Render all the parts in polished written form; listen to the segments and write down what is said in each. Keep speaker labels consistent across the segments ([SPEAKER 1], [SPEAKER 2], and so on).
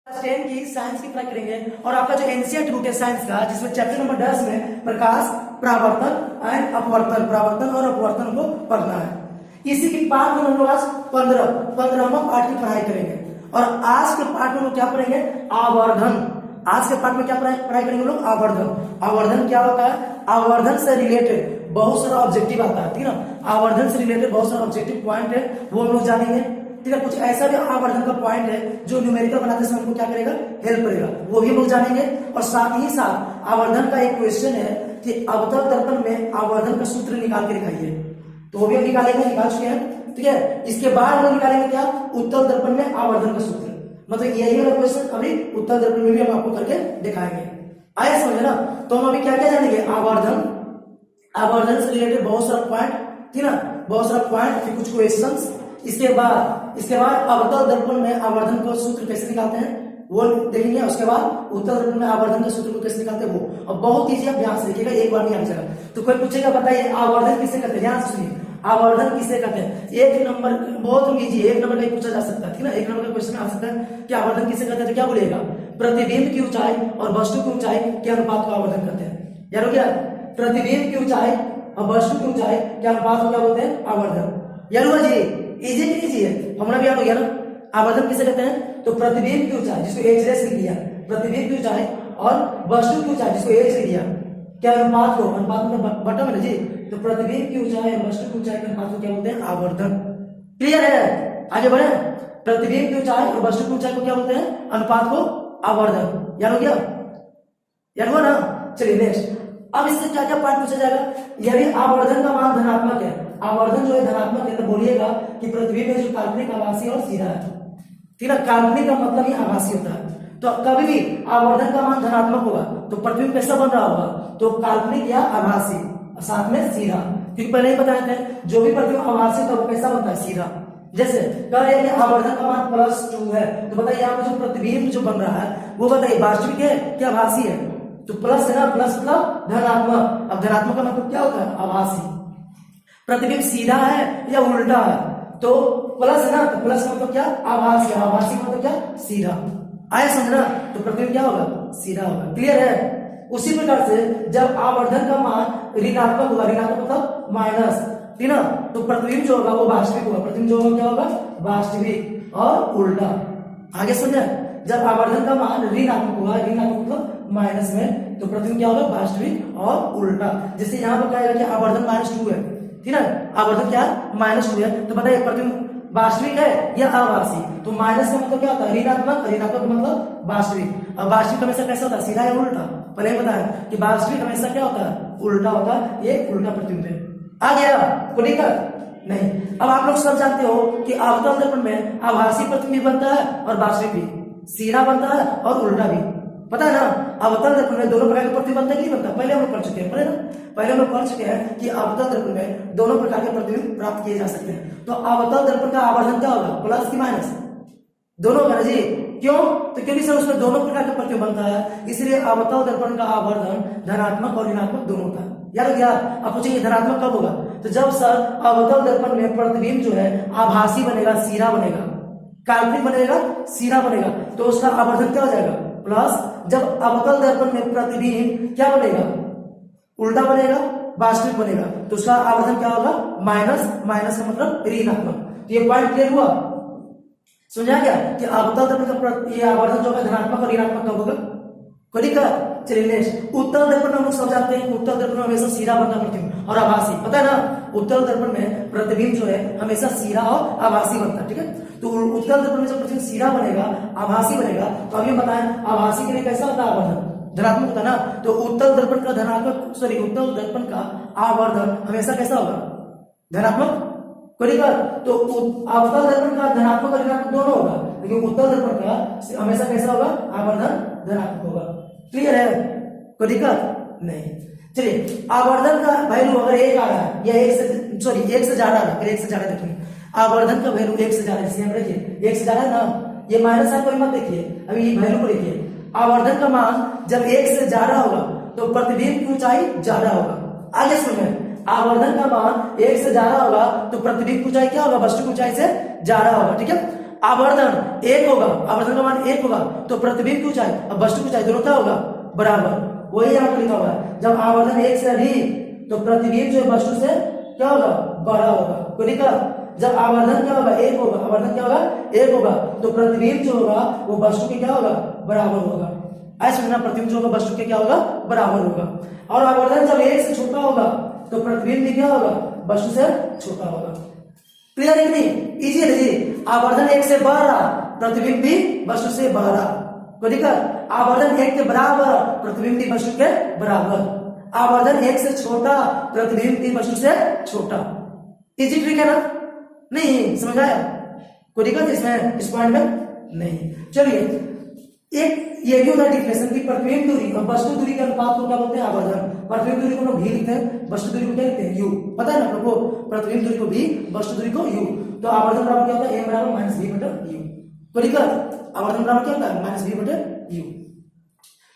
[SPEAKER 1] 10 की साइंस की पढ़ाई करेंगे और आपका जो एंशिएंट रूट है साइंस का, जिसमें चैप्टर नंबर 10 में प्रकाश, परावर्तन एंड अपवर्तन, परावर्तन और अपवर्तन को पढ़ना है। इसी की पार्ट में हम लोग आज 15वां पार्ट की पढ़ाई करेंगे। और आज के पार्ट में हम लोग क्या पढ़ेंगे? आवर्धन। आज के पार्ट में क्या पढ़ाई करेंगे लोग? आवर्धन। आवर्धन क्या होता है? आवर्धन से रिलेटेड बहुत सारा ऑब्जेक्टिव आता है, ठीक है ना। आवर्धन से रिलेटेड बहुत सारा ऑब्जेक्टिव पॉइंट है, वो हम लोग जानेंगे, ठीक है। कुछ ऐसा भी आवर्धन का पॉइंट है जो न्यूमेरिकल बनाते समय हमको क्या करेगा? हेल्प करेगा, वो भी हम लोग जानेंगे। और साथ ही साथ आवर्धन का एक क्वेश्चन है कि अवतल दर्पण में आवर्धन का सूत्र निकाल के दिखाइए, तो वो भी हम निकालेंगे, निकाल चुके हैं, ठीक है। इसके बाद हम लोग निकालेंगे क्या? उत्तल दर्पण में आवर्धन का सूत्र। मतलब यही वाला क्वेश्चन अभी उत्तल दर्पण में भी हम आपको करके दिखाएंगे। आया समझ ना? तो हम अभी क्या क्या जानेंगे? आवर्धन, आवर्धन से रिलेटेड बहुत सारा पॉइंट, ठीक है ना, बहुत सारा पॉइंट, फिर कुछ क्वेश्चंस। इसके बाद अवतल दर्पण में आवर्धन का सूत्र कैसे निकालते हैं वो देखेंगे। उसके बाद उत्तल दर्पण में आवर्धन का सूत्र को कैसे निकालते हैं वो। और बहुत ईजी, आप ध्यान से देखिएगा, एक बार में आ जाएगा। तो कोई पूछेगा बताइए आवर्धन किसे कहते हैं? ध्यान से सुनिए, आवर्धन किसे कहते हैं? एक नंबर बहुत ईजी, एक नंबर का पूछा जा सकता है, ठीक है ना। एक नंबर का क्वेश्चन आ सकता है कि आवर्धन किसे कहते हैं, तो क्या बोलेगा? प्रतिबिंब की ऊंचाई और वस्तु की ऊंचाई के अनुपात को आवर्धन कहते हैं। यार हो गया? प्रतिबिंब की ऊंचाई और वस्तु की ऊंचाई के अनुपात को क्या बोलते हैं? आवर्धन। यार हुआ जी? इजी की इजी है, हमारा भी याद हो गया ना। आवर्धन किसे कहते हैं? तो प्रतिबिंब की ऊंचाई, जिसको एच रेस लिख दिया, प्रतिबिंब की ऊंचाई और वस्तु की ऊंचाई, जिसको एच लिख दिया, क्या अनुपात को, अनुपात मतलब बटन है जी, तो प्रतिबिंब की ऊंचाई और वस्तु की ऊंचाई के अनुपात को क्या बोलते हैं? आवर्धन। क्लियर है? आगे बढ़े। प्रतिबिंब की ऊंचाई और वस्तु की ऊंचाई को क्या बोलते हैं? अनुपात को आवर्धन। याद हो गया? याद हुआ ना? चलिए नेक्स्ट। अब इससे क्या क्या पार्ट पूछा जाएगा? यदि आवर्धन का मान धनात्मक है, आवर्धन जो है धनात्मक है, तो बोलिएगा कि प्रतिबिंब में जो काल्पनिक, आभासी और सीधा है, ठीक है। काल्पनिक का मतलब ही आभासी होता है। तो कभी भी आवर्धन का मान धनात्मक होगा तो प्रतिबिंब कैसा बन रहा होगा? तो काल्पनिक या आभासी, साथ में सीधा। क्योंकि पहले ही बताया था जो भी प्रतिबिंब आभासी होता है वो कैसा बनता है? सीधा। जैसे कह रहे हैं कि आवर्धन का मान +2 है, तो बताइए यहाँ पे जो प्रतिबिंब जो बन रहा है वो बताइए वास्तविक है क्या आभासी है? तो प्लस है ना, प्लस मतलब धनात्मक। अब धनात्मक का मतलब क्या होता है? आभासी। प्रतिबिंब सीधा है या उल्टा है? तो प्लस है ना, तो प्लस मतलब क्या? आभासी। आभासी मतलब क्या? सीधा। आया समझना? तो प्रतिबिंब क्या होगा? सीधा होगा। क्लियर है? उसी प्रकार से जब आवर्धन का मान ऋणात्मक होगा, ऋणात्मक मतलब माइनस, ठीक ना, तो प्रतिबिंब जो होगा वो वास्तविक होगा। प्रतिबिंब जो होगा क्या होगा? वास्तविक और उल्टा। आगे समझा? जब आवर्धन का मान ऋणात्मक होगा, ऋणात्मक मतलब माइनस में, तो प्रतिबिंब क्या होगा? वास्तविक और उल्टा। जैसे यहाँ पर कहेगा कि आवर्धन -2 है, ठीक है, आवर्धन क्या -2 है, तो बताइए प्रतिबिंब वास्तविक है या आभासी? तो माइनस का मतलब क्या होता है? ऋणात्मक, ऋणात्मक मतलब वास्तविक। अब वास्तविक हमेशा कैसा होता है? सीधा या उल्टा? पहले ही बताया कि वास्तविक हमेशा क्या होता है? उल्टा होता है। ये उल्टा प्रतिबिंब है। आ गया? को दिक्कत नहीं? अब आप लोग सब जानते हो कि अवतल दर्पण में आभासी प्रतिबिंब बनता है और वास्तविक भी, सीधा बनता है और उल्टा भी। पता है ना? अवतल दर्पण में दोनों प्रकार के प्रतिबिंब बनता है कि नहीं बनता? पहले हम लोग पढ़ चुके हैं, पहले हम लोग पढ़ चुके हैं कि अवतल दर्पण में दोनों प्रकार के प्रतिबिंब प्राप्त किए जा सकते हैं। तो अवतल दर्पण का आवर्धन क्या होगा? प्लस की माइनस? दोनों का जी। क्यों? तो क्योंकि सर उसमें दोनों प्रकार के प्रतिबिंब बनता है, इसलिए अवतल दर्पण का आवर्धन धनात्मक और ऋणात्मक दोनों होता है। याद हो गया? अब पूछेंगे धनात्मक कब होगा? तो जब सर अवतल दर्पण में प्रतिबिंब जो है आभासी बनेगा, सीधा बनेगा, काल्पनिक बनेगा, सीधा बनेगा, तो उसका आवर्धन क्या हो जाएगा? प्लस। जब अवतल दर्पण में प्रतिबिंब क्या बनेगा? उल्टा बनेगा, वास्तविक बनेगा, तो उसका आवर्धन क्या होगा? माइनस। माइनस का मतलब ऋणात्मक। तो ये पॉइंट क्लियर हुआ? समझा क्या कि अवतल दर्पण का ये आवर्धन जो है धनात्मक और ऋणात्मक कब होगा? कोई दिक्कत? चलिए नेक्स्ट। उत्तल दर्पण में हम लोग सब जानते हैं कि उत्तल दर्पण में हमेशा सीधा बनता प्रतिबिंब और आभासी, पता है ना? उत्तल दर्पण में प्रतिबिंब जो है हमेशा सीधा और आभासी बनता है, ठीक है। तो उत्तल दर्पण में जब प्रतिबिंब सीधा बनेगा, आभासी बनेगा, तो अभी बताएं आभासी के लिए कैसा होता है आवर्धन? धनात्मक होता है ना। तो उत्तल दर्पण का उत्तल दर्पण का आवर्धन हमेशा कैसा होगा? धनात्मक। कोई दिक्कत? तो अवतल दर्पण का धनात्मक और ऋणात्मक दोनों होगा, लेकिन उत्तल दर्पण का हमेशा कैसा होगा? आवर्धन धनात्मक होगा। क्लियर है? कोई दिक्कत नहीं? चलिए, आवर्धन का वैल्यू अगर 1 आ रहा है या 1 से ज्यादा आ रहा है, अगर 1 से ज्यादा देखिए आवर्धन का वैल्यू 1 से ज्यादा, जैसे यहाँ देखिए 1 से ज्यादा है ना, ये माइनस है, कोई मत देखिए, अभी ये वैल्यू को देखिए। आवर्धन का मान जब 1 से ज्यादा होगा तो प्रतिबिंब की ऊंचाई ज्यादा होगा। आगे सुनिए, आवर्धन का मान 1 से ज्यादा होगा तो प्रतिबिंब की ऊंचाई क्या होगा? वस्तु की ऊंचाई से ज्यादा होगा, ठीक है। आवर्धन एक होगा, आवर्धन का मान एक होगा तो प्रतिबिंब की ऊंचाई अब वस्तु की ऊंचाई दोनों क्या होगा, बराबर। वही यहाँ पर लिखा हुआ है, जब आवर्धन एक से अधिक तो प्रतिबिंब जो वस्तु से क्या होगा, बड़ा होगा। कोई दिक्कत? जब आवर्धन क्या होगा, एक होगा, आवर्धन क्या होगा, एक होगा तो प्रतिबिंब जो होगा वो वस्तु के क्या होगा, बराबर होगा। ऐसे समझना, प्रतिबिंब जो होगा वस्तु के क्या होगा, बराबर होगा। और आवर्धन जब एक से छोटा होगा तो प्रतिबिंब भी क्या होगा, वस्तु से छोटा होगा। क्लियर है कि नहीं? इजी है जी। आवर्धन एक से बढ़ रहा, प्रतिबिंब भी वस्तु से बढ़ रहा। कोई दिक्कत? आवर्धन एक के बराबर, प्रतिबिंब भी वस्तु के बराबर। आवर्धन एक से छोटा, प्रतिबिंब भी वस्तु से छोटा। इजी ट्रिक है ना? नहीं समझ आया? कोई दिक्कत इसमें, इस पॉइंट में? नहीं। चलिए, एक ये भी होता है डिफिनेशन की प्रतिबिंब दूरी और वस्तु दूरी के अनुपात को क्या बोलते हैं, आवर्धन। प्रतिबिंब दूरी को लोग भी लिखते हैं, वस्तु दूरी को क्या लिखते हैं, यू। पता है ना आप लोगों को? प्रतिबिंब दूरी को भी, वस्तु दूरी को यू। तो आवर्धन बराबर क्या होता है, ए बराबर माइनस बी बटे यू। कोई दिक्कत? आवर्धन बराबर क्या होता है, माइनस बी बटे यू।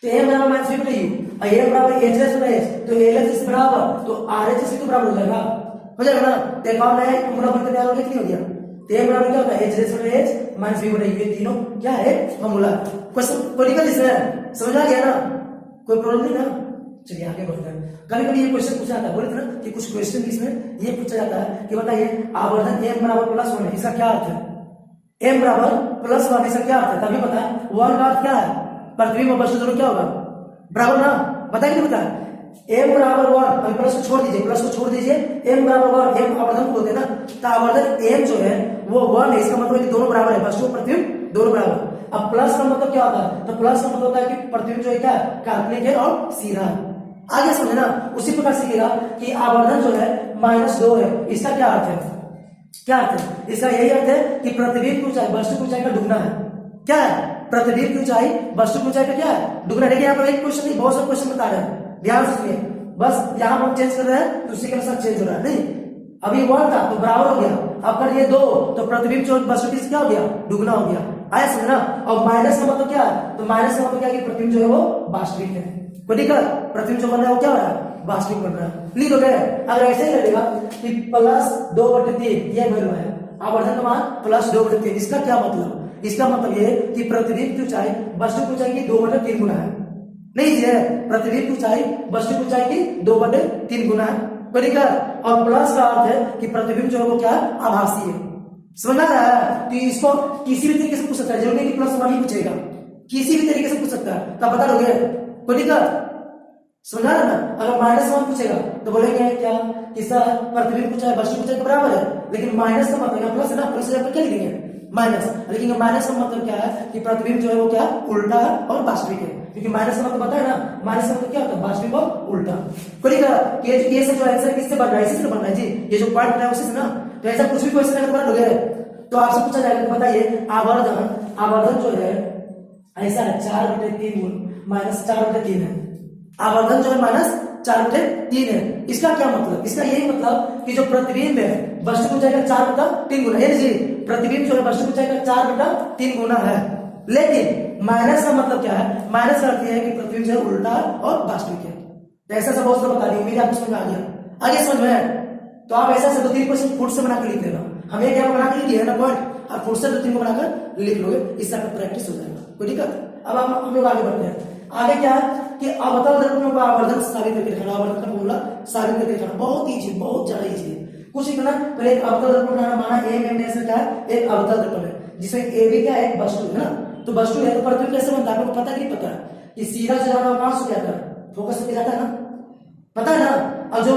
[SPEAKER 1] तो ए बराबर माइनस बी बटे यू, ए बराबर एच एस बटे एच, तो एल एच बराबर तो आर एच एस के बराबर हो जाएगा। हो जाएगा ना? देखो नया फॉर्मूला बनकर तैयार हो गया कि नहीं हो गया? तो ए बराबर क्या होता है, एच एस बटे एच माइनस बी बटे यू। ये तीनों क्या है, फॉर्मूला। क्वेश्चन कोई दिक्कत इसमें? समझ आ गया ना? कोई प्रॉब्लम नहीं ना? चलिए आगे बढ़ते हैं। कभी कभी ये क्वेश्चन पूछा जाता है, बोले थे ना कि कुछ क्वेश्चन इसमें ये पूछा जाता है कि बताइए आवर्धन m बराबर प्लस 1 है, इसका क्या अर्थ है? m बराबर प्लस 1 इसका क्या अर्थ है? तभी पता है 1 का अर्थ क्या है, प्रतिबिंब और वस्तु दोनों क्या होगा, बराबर ना? बताइए नहीं पता? m बराबर 1, अभी प्लस को छोड़ दीजिए, प्लस को छोड़ दीजिए, m बराबर 1, m आवर्धन को बोलते हैं ना, तो आवर्धन m जो है वो 1 है, इसका मतलब है दोनों बराबर है, वस्तु और प्रतिबिंब दोनों बराबर। अब प्लस का मतलब क्या होता है, तो प्लस का मतलब होता है कि प्रतिबिंब जो है क्या है, काल्पनिक है और सीधा है। आगे समझना, उसी प्रकार सीखेगा कि आवर्धन जो है -2 है, इसका क्या अर्थ है? क्या अर्थ है इसका? यही अर्थ है कि प्रतिबिंब की ऊंचाई वस्तु की ऊंचाई का दुगना है। क्या है? प्रतिबिंब की ऊंचाई वस्तु की ऊंचाई का क्या है, दुगना। देखिए यहाँ पर एक क्वेश्चन नहीं, बहुत सारे क्वेश्चन बता रहे हैं, ध्यान से सुनिए। बस यहाँ पर चेंज कर रहे हैं तो उसी के अनुसार चेंज हो रहा है। नहीं, अभी 1 था तो बराबर हो गया, अब कर दिए 2 तो प्रतिबिंब जो वस्तु की क्या हो गया, दुगना हो गया। आया समझना? और माइनस का मतलब क्या है, तो माइनस का मतलब क्या है कि प्रतिबिंब जो है वो वास्तविक है। कोई दिक्कत? प्रतिबिंब जो बन रहा है वो क्या हो रहा है, वास्तविक बन रहा है। क्लियर हो गया? अगर ऐसे ही लगेगा कि +2/3 ये वैल्यू है, आवर्धन का मान +2/3, इसका क्या मतलब? इसका मतलब ये कि प्रतिबिंब की ऊंचाई वस्तु की ऊंचाई की 2/3 गुना है। नहीं जी, प्रतिबिंब की ऊंचाई वस्तु की ऊंचाई की 2/3 गुना है। कोई दिक्कत? और प्लस का अर्थ है कि प्रतिबिंब जो है वो क्या है, आभासी है। समझ आ रहा है? तो इसको किसी भी तरीके से पूछ सकता है, जरूरी नहीं कि +1 ही पूछेगा, किसी भी तरीके से पूछ सकता है। तो बता दोगे? कोई दिक्कत? समझा ना? अगर -1 पूछेगा तो बोलेंगे क्या कि सर प्रतिबिंब ऊंचाई वस्तु की ऊंचाई के बराबर है, लेकिन माइनस का मतलब प्लस है ना, प्लस से क्या लिखेंगे, माइनस। लेकिन माइनस का मतलब क्या है कि प्रतिबिंब जो है वो क्या उल्टा है और वास्तविक है, क्योंकि माइनस का मतलब पता है ना, माइनस का मतलब क्या होता है, वास्तविक और उल्टा। कोई दिक्कत? ये सब जो आंसर किससे बन रहा है, इसी से बन रहा है जी, ये जो पॉइंट बना है उसी से ना। तो ऐसा कुछ भी क्वेश्चन अगर बना लोगे तो आपसे पूछा जाएगा, बताइए आवर्धन जो है ऐसा है 4/3 -4/3 है। आवर्धन जो है -4/3 है। इसका क्या मतलब? इसका यही मतलब कि जो प्रतिबिंब है वस्तु की ऊंचाई का 4/3 गुना है जी, प्रतिबिंब जो है वस्तु की ऊंचाई का 4/3 गुना है। लेकिन माइनस का मतलब क्या है, माइनस का अर्थ यह है कि प्रतिबिंब जो है उल्टा और वास्तविक है। तो ऐसा सब बहुत बता दी, उम्मीद आपको समझ आ गया। आगे समझ में तो आप ऐसा से 2-3 क्वेश्चन खुद से बना के लिख लेना, हमें क्या बना के लिखिए ना पॉइंट, और खुद से 2-3 को बनाकर लिख लोगे, इससे आपका प्रैक्टिस हो जाएगा। कोई दिक्कत? अब हम लोग आगे बढ़ते हैं। आगे क्या है कि अवतल दर्पणों का आवर्धन साबित करके दिखाना, आवर्धन का फॉर्मूला साबित करके दिखाना बहुत इजी, बहुत ज्यादा इजी है। कुछ इतना पहले एक अवतल दर्पण बनाना, माना ए क्या है, एक अवतल दर्पण है जिसमें ए भी क्या है, एक वस्तु है ना, तो वस्तु है तो प्रतिबिंब कैसे बनता है आपको पता नहीं पता कि सीधा जो जाना कहां से जाता है, फोकस पे जाता है ना, पता है ना। और जो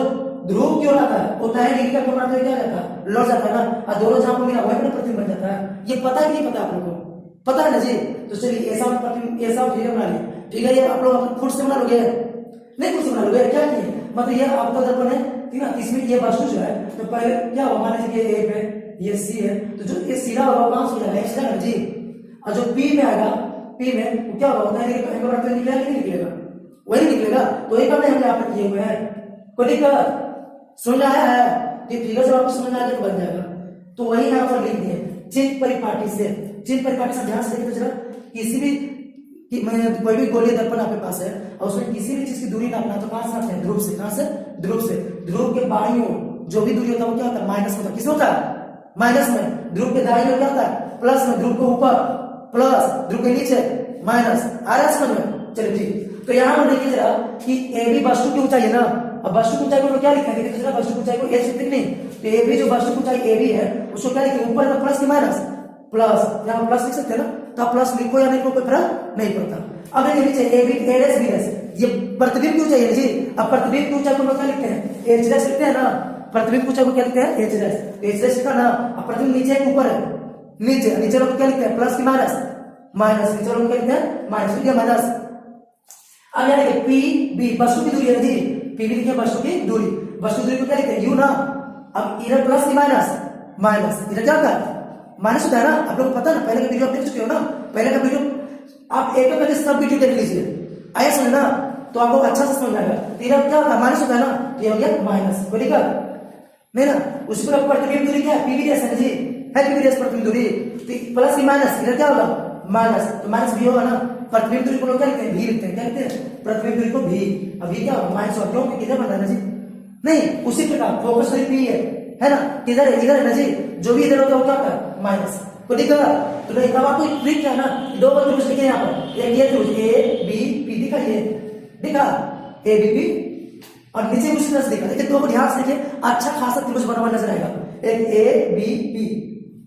[SPEAKER 1] ध्रुव क्यों आता है वो तय डिग्री का कोण बनाते हुए क्या जाता है, लौट जाता है ना, और दोनों जहां पर मिला वही प्रतिबिंब बन जाता है। ये पता है कि नहीं पता आप लोगों को? पता है ना जी। तो चलिए ऐसा प्रतिबिंब, ऐसा फिगर बना लिया, ठीक है। ये आप लोग खुद से बना लोगे, नहीं खुद से बना लोगे, क्या नहीं मतलब ये अवतल दर्पण है, ठीक है। इसमें ये वस्तु जो है तो पहले क्या होगा, मान लीजिए ए पे ये सी है, तो जो ये सीधा होगा कहां से जाएगा, एक्स जाएगा जी, और जो पी में आएगा, पी में वो क्या होगा, उतना ही एंगल बढ़ते निकलेगा कि नहीं निकलेगा, वही निकलेगा। तो एक हमने यहाँ पे किए हुए हैं। कोई दिक्कत? समझ आया है? ये फिगर जब आपको समझ आ जाए तो बन जाएगा। तो वही यहाँ पर लिख दिए चिन्ह परिपाटी से, चिन्ह परिपाटी से ध्यान से देखिए तो जरा, किसी भी कोई भी गोलीय दर्पण आपके पास है और उसमें किसी भी चीज की दूरी नापना तो कहां से नापते हैं, ध्रुव से। कहां से? ध्रुव से। ध्रुव के बाईं ओर जो भी दूरी होता है वो क्या होता है, माइनस होता है। किस होता है? माइनस में। ध्रुव के दाईं ओर क्या होता है, प्लस में ध्रुव को ऊपर, प्लस ध्रुव के नीचे माइनस। आ रहा है समझ में? चलिए ठीक। तो यहाँ पर देखिए जरा कि ए बी वस्तु की ऊंचाई है ना, अब वस्तु की ऊंचाई को क्या लिखेंगे? देखिए जरा वस्तु की ऊंचाई को एच लिखते नहीं, तो ए बी जो वस्तु की ऊंचाई ए बी है उसको क्या लिखेंगे? ऊपर का प्लस की माइनस, प्लस, यहाँ प्लस लिख सकते हैं ना, तो प्लस लिखो या नहीं लिखो कोई फर्क नहीं पड़ता। अब ये नीचे A B A dash B dash, ये प्रतिबिंब की ऊंचाई है जी। अब प्रतिबिंब की ऊंचाई को हम क्या लिखते हैं? एच डैश लिखते हैं ना, प्रतिबिंब की ऊंचाई को क्या लिखते हैं? H dash. एच डैश लिखा ना, अब प्रतिबिंब नीचे है ऊपर है, नीचे नीचे लोग क्या लिखते हैं? प्लस की माइनस, माइनस नीचे लोग क्या लिखते हैं? माइनस, लिखिए माइनस। अब यहाँ देखिए पी बी वस्तु की दूरी है जी, पी बी लिखिए वस्तु की दूरी, वस्तु दूरी को क्या लिखते हैं? यू ना। अब इधर प्लस की माइनस, माइनस इधर क्या होता है? माइनस होता है ना, आप लोगों को पता है ना, पहले का वीडियो आप देख चुके हो ना, पहले का वीडियो आप एक करके सब वीडियो देख लीजिए, आया समझ ना, तो आपको अच्छा से समझ आएगा। इधर क्या होता है? माइनस होता है ना, तो ये हो गया माइनस, कोई दिक्कत नहीं ना। उसी पर प्रतिबिंब दूरी क्या है? पी बी डैश है जी, है पी बी डैश प्रतिबिंब दूरी, तो प्लस की माइनस इधर क्या होगा? माइनस, तो माइनस भी होगा ना। प्रतिबिंब दूरी को लोग क्या लिखते हैं? भी लिखते हैं, क्या लिखते हैं? प्रतिबिंब दूरी को भी। अभी क्या होगा? माइनस, और क्यों? किधर बन रहा है ना जी? नहीं, उसी प्रकार फोकस दूरी पी है ना, किधर है? इधर है ना जी, जो भी इधर होता है वो क्या होता है? माइनस, को दिखा? तो नहीं, अब आपको ट्रिक क्या है ना, दो बार त्रिभुज लिखे यहाँ पर, एक ये त्रिभुज ए बी पी दिखा, ये दिखा ए बी पी, और नीचे उसी तरह से दिखा। देखिए दो को ध्यान से देखिए, अच्छा खासा त्रिभुज बना हुआ नजर आएगा, एक ए बी पी,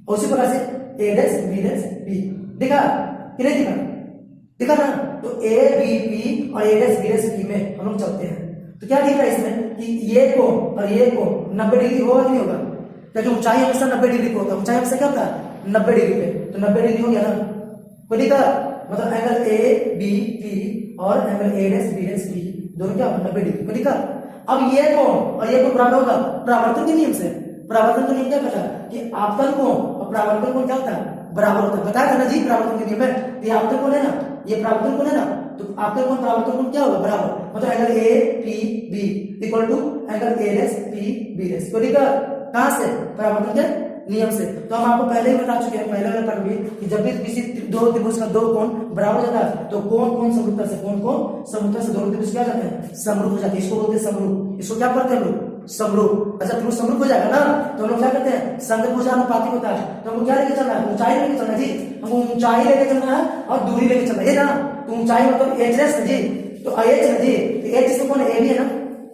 [SPEAKER 1] उसी प्रकार से ए डैश बी डैश बी दिखा कि नहीं दिखा? दिखा ना। तो ए बी पी और ए डैश बी डैश बी में हम लोग चलते हैं, तो क्या दिख रहा है इसमें कि ये को और ये को 90 डिग्री होगा कि नहीं होगा? क्योंकि ऊंचाई हमेशा 90 डिग्री को होता है, ऊंचाई हमेशा क्या होता है? 90 डिग्री पे, तो 90 डिग्री हो गया ना, कोई दिक्कत? मतलब एंगल ए बी पी और angle A dash B dash B दोनों क्या होगा? 90 डिग्री, कोई दिक्कत? अब ये कोण और ये कोण बराबर होगा परावर्तन के नियम से। परावर्तन का नियम क्या कहता है कि आपतन कोण और परावर्तन कोण क्या होता है? बराबर होता है, बताया था ना जी परावर्तन के नियम में। ये आपतन कोण है ना, ये परावर्तन कोण है ना, तो आपतन कोण परावर्तन कोण क्या होगा? बराबर, मतलब angle A P B equal to angle A dash P B dash, कोई दिक्कत? कहां से? परावर्तन के नियम से। तो हम आपको पहले ही बता चुके हैं, पहले वाले पाठ में, कि जब भी किसी दो त्रिभुज का दो कोण बराबर हो जाता है तो कोण समरूपता से, कोण समरूपता से दोनों त्रिभुज क्या हो जाते हैं? समरूप हो जाते हैं। इसको बोलते हैं समरूप। इसको क्या करते हैं हम लोग? समरूप। अच्छा त्रिभुज समरूप हो जाएगा ना, तो हम लोग क्या करते हैं? संगभुजानुपातिक होता है। तो हमको क्या लेके चलना है? ऊंचाई लेके चलना है जी, हमको ऊंचाई लेके चलना है और दूरी लेके चलना है, ये ना। तो ऊंचाई मतलब एच डैश है जी, तो एच है जी, तो एच इसको कौन है? ए बी है ना,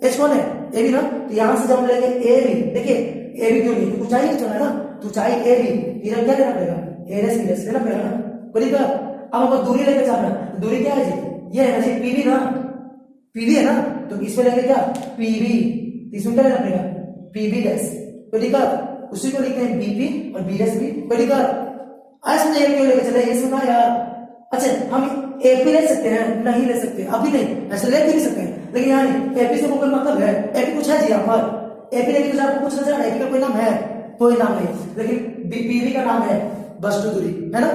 [SPEAKER 1] एच कौन है? ए बी ना। तो यहां से जब हम लेंगे ए बी, देखिए ए बी क्यों नहीं? ऊंचाई लेके चलना है ना, तो ऊंचाई ए बी, इधर क्या लेना पड़ेगा? ए डैश बी डैश लेना पड़ेगा ना, कोई दिक्कत? अब हमको दूरी लेके चलना है, दूरी क्या है जी? ये है ना जी पी बी ना, पी बी है ना, तो इसमें लेंगे क्या? पी बी, इसमें क्या लेना पड़ेगा? पी बी डैश, कोई दिक्कत? उसी को लिखते हैं बीपी और बी डैश बी, कोई दिक्कत? ऐसे नहीं क्यों लेके चले? ये सुना यार। अच्छा हम एपी ले सकते हैं? नहीं ले सकते, अभी नहीं, ऐसे ले भी नहीं सकते हैं, लेकिन यहाँ एपी से कोई मतलब है? एपी कुछ है जी यहाँ पर? एपी लेके तो आपको कुछ नजर आ रहा है? एपी का कोई नाम है? कोई नाम नहीं, लेकिन पीबी का नाम है वस्तु दूरी, है ना?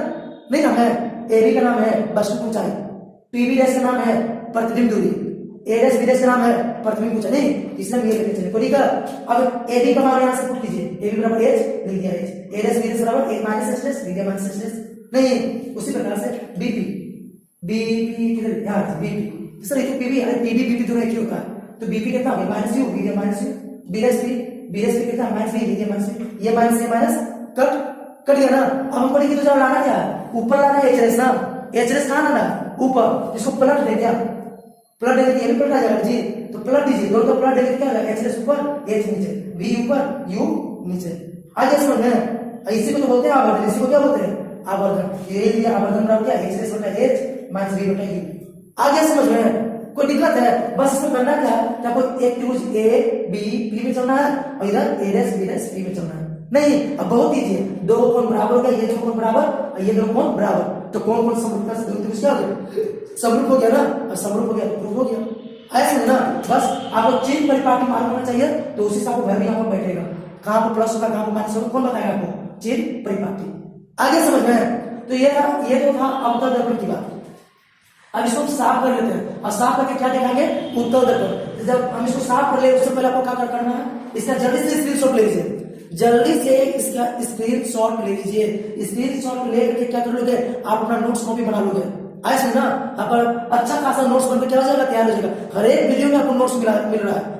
[SPEAKER 1] नहीं नाम है। एबी का नाम है वस्तु ऊंचाई, पीबी डैश का नाम है प्रतिबिंब दूरी, ए डैश बी डैश का नाम है प्रतिबिंब ऊंचाई। नहीं, इसलिए ये लेके चले, कोई दिक्कत? अब एबी का मान यहां से पुट कीजिए, एबी बराबर एच लिख दिया, H A dash B dash बराबर एक माइनस एच डैश, लिख दिया माइनस एच डैश। नहीं, उसी प्रकार से बीपी, बीपी किधर? यहां बीपी, सर ये तो पीबी है, पीबी बीपी दोनों एक ही होता है, तो बीपी कितना होगा? Minus U, B minus U, B dash B कितना? माइनस बी, लिख दिया माइनस बी, ये माइनस कट गया ना। अब हमको देखिए तो जब लाना क्या है? ऊपर लाना है एच डैश ना, एच डैश कहां लाना है? ऊपर, इसको पलट दे दिया, पलट दे दिया, ये भी पलट आ जाएगा जी, तो पलट दीजिए, दोनों का पलट देंगे क्या होगा? एच डैश ऊपर एच नीचे, बी ऊपर यू नीचे। आगे समझ में? इसी को तो बोलते हैं आवर्धन, इसी को क्या बोलते हैं? आवर्धन। ये लिया आवर्धन बराबर क्या? एच डैश बटा एच माइनस बी बटा यू। आगे समझ में? कोई दिक्कत है? बस इसमें करना क्या है कि आपको एक त्रिभुज ए बी पी में चलना है और इधर ए डैश बी डैश बी में चलना है। नहीं, अब बहुत ईजी है, दो कोण बराबर हो गया, ये दो कोण बराबर और ये दो कोण बराबर, तो कोण समरूपता से दोनों त्रिभुज क्या हो गए? समरूप हो गया ना, और समरूप हो गया तो प्रूफ हो गया। ऐसे ना, बस आपको चिन्ह परिपाटी मालूम होना चाहिए, तो उसी से आपको भय भी यहाँ पर बैठेगा, कहाँ पर प्लस होगा कहाँ पर माइनस होगा, कौन बताएगा आपको? चिन्ह परिपाटी। आगे समझ में? तो ये तो था अवतल दर्पण की बात। अब इसको साफ कर लेते हैं, और साफ करके क्या दिखाएंगे? उत्तल दर्पण। जब हम इसको साफ कर ले उससे पहले आपको क्या करना है? इसका जल्दी से स्क्रीनशॉट ले लीजिए, जल्दी से इसका स्क्रीनशॉट ले लीजिए। स्क्रीनशॉट लेकर के क्या कर लोगे? आप अपना नोट्स कॉपी बना लोगे, आया समझना। आप अच्छा खासा नोट्स बनकर क्या हो जाएगा, तैयार हो जाएगा। हर एक वीडियो में आपको नोट्स मिल रहा है,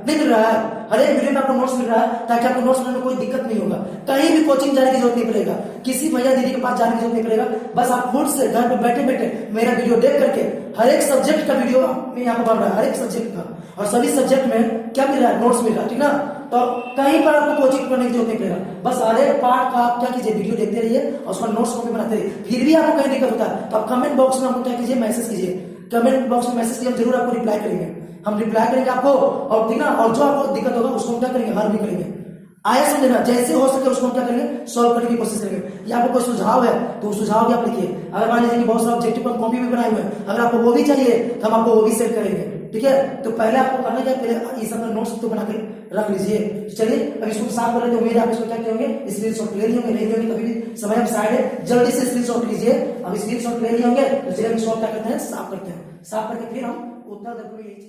[SPEAKER 1] नहीं मिल रहा है, हर एक वीडियो में आपको नोट्स मिल रहा है, ताकि आपको नोट्स बनाने में कोई दिक्कत नहीं होगा। कहीं भी कोचिंग जाने की जरूरत नहीं पड़ेगा, किसी भैया दीदी के पास जाने की जरूरत नहीं पड़ेगा। बस आप खुद से घर पे बैठे बैठे मेरा वीडियो देख करके हर एक सब्जेक्ट का वीडियो यहाँ पर बन रहा है, हर एक सब्जेक्ट का, और सभी सब्जेक्ट में क्या मिल रहा है, नोट्स मिल रहा है, ठीक ना। तो कहीं पर आपको कोचिंग करने की जरूरत नहीं पड़ेगा। बस हर एक पार्ट का आप क्या कीजिए, वीडियो देखते रहिए और उसका नोट्स कॉपी बनाते रहिए। फिर भी आपको कहीं दिक्कत होता है तो आप कमेंट बॉक्स में हमको क्या कीजिए, मैसेज कीजिए। कमेंट बॉक्स में मैसेज कीजिए, हम जरूर आपको रिप्लाई करेंगे, हम रिप्लाई करेंगे आपको। और ठीक ना, और जो आपको दिक्कत होगा उसको हम क्या करेंगे, हल भी करेंगे। आया समझना, जैसे हो सके उसको हम क्या करेंगे, सॉल्व करने की कोशिश करेंगे। या आपको कोई सुझाव है तो सुझाव भी आप लिखिए। अगर मान लीजिए कि बहुत सारा ऑब्जेक्टिव पर कॉपी भी बनाए हुए हैं, अगर आपको वो भी चाहिए तो हम आपको वो भी सेंड करेंगे, ठीक है। तो पहले आपको करना क्या, पहले ये सब नोट्स तो बना के रख लीजिए। चलिए अब इसको साफ कर लेते हैं। उम्मीद है आप इसको क्या करेंगे, स्क्रीनशॉट ले लिए होंगे, नहीं होंगे कभी भी समय अब साइड है, जल्दी से स्क्रीनशॉट लीजिए। अब स्क्रीनशॉट ले लिए होंगे तो चलिए हम इसको क्या करते हैं, साफ करते हैं। साफ करके फिर हम उत्तर यही चीज